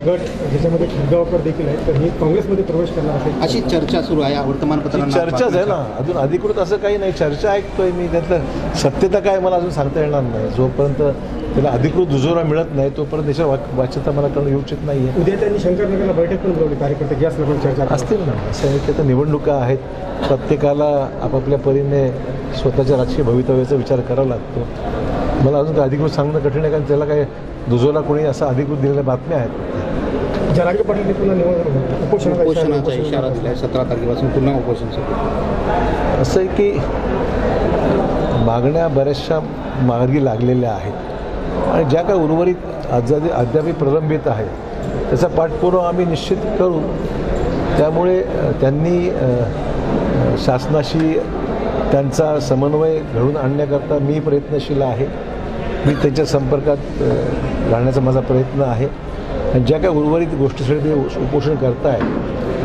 गट ज्याच्यामध्ये खडगावकर देखील आहेत, तर हे काँग्रेसमध्ये प्रवेश करणार असेल अशी चर्चा सुरू आहे वर्तमानपत्रात. चर्चाच आहे ना, अजून अधिकृत असं काही नाही. चर्चा ऐकतोय मी, त्यातलं सत्यता काय मला अजून सांगता येणार नाही. जोपर्यंत त्याला अधिकृत दुजोरा मिळत नाही तोपर्यंत त्याच्या वाच्यता मला करणं येऊ उचित नाही आहे. उद्या त्यांनी शंकरनगरला बैठक पण बोलवली, कार्यकर्ते गॅस पण चर्चा असतील ना. असं आहे की आता निवडणुका आहेत, प्रत्येकाला आपापल्या परीने स्वतःच्या राजकीय भवितव्याचा विचार करावा लागतो. मला अजून काय अधिकृत सांगणं कठीण आहे, कारण त्याला काय दुजोरा कोणी असा अधिकृत दिलेल्या बातम्या आहेत. जरांगे पाटील पुन्हा उपोषणाचा इशारा दिला 17 तारखेपासून पुन्हा उपोषण सुरू. असं आहे की मागण्या बऱ्याचशा मार्गी लागलेल्या आहेत आणि ज्या काय उर्वरित अद्याप प्रलंबित आहेत त्याचा पाठपुरावा आम्ही निश्चित करू. त्यामुळे त्यांनी शासनाशी त्यांचा समन्वय घडवून आणण्याकरता मी प्रयत्नशील आहे. मी त्यांच्या संपर्कात राहण्याचा माझा प्रयत्न आहे. आणि ज्या काय उर्वरित गोष्टीसाठी ते उपोषण करताय,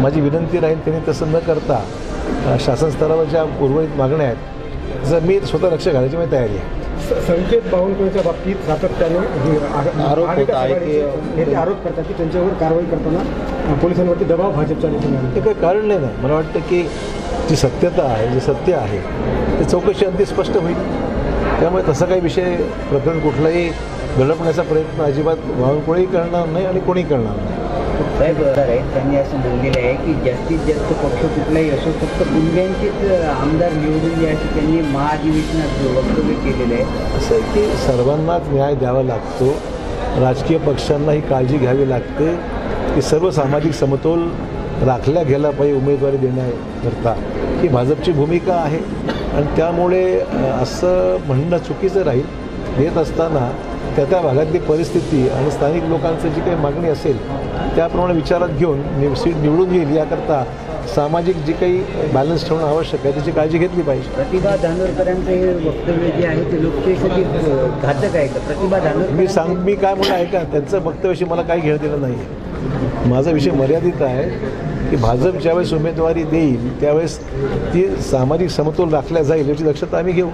माझी विनंती राहील त्यांनी तसं न करता शासन स्तरावर ज्या उर्वरित मागण्या आहेत जर मी स्वतः लक्ष घालायची माझी तयारी आहे. संकेत बावनकुळेच्या बाबतीत सातत्याने आरोप होत आहे की नेते आरोप करतात की त्यांच्यावर कारवाई करताना पोलिसांवरती दबाव भाजपच्या नेत्यांना. ते काही कारण नाही. मला वाटतं की जी सत्यता आहे, जे सत्य आहे ते चौकशी अगदी स्पष्ट होईल. त्यामुळे तसा काही विषय प्रकरण कुठलाही दडपण्याचा प्रयत्न अजिबात बावनकुळेही करणार नाही आणि कोणी करणार नाही. साहेब त्यांनी असं बोललेलं आहे की जास्तीत जास्त पक्ष कुठलाही असो, फक्त पुंग्यांचेच आमदार निवडून द्यायचे त्यांनी महाअधिवेशनात वक्तव्य केलेलं आहे. असं आहे की सर्वांनाच न्याय द्यावा लागतो. राजकीय पक्षांना ही काळजी घ्यावी लागते की सर्व सामाजिक समतोल राखला गेला पाहिजे उमेदवारी देण्याकरता. ही भाजपची भूमिका आहे आणि त्यामुळे असं म्हणणं चुकीचं राहील. देत असताना त्या भागातली परिस्थिती आणि स्थानिक लोकांचं जी काही मागणी असेल त्याप्रमाणे विचारात घेऊन सीट निवडून येईल याकरता सामाजिक जी काही बॅलन्स ठेवणं आवश्यक आहे त्याची काळजी घेतली पाहिजे. प्रतिभा धानोरकरांचं हे वक्तव्य जे आहे ते लोकशाहीसाठी घातक आहे का? प्रतिभा धानोरकर मी काय म्हणलं आहे का, त्यांचं वक्तव्याशी मला काही घेणं दिलं नाही आहे. माझा विषय मर्यादित आहे की भाजप ज्यावेळेस उमेदवारी देईल त्यावेळेस ती सामाजिक समतोल राखल्या जाईल याची दक्षता आम्ही घेऊ.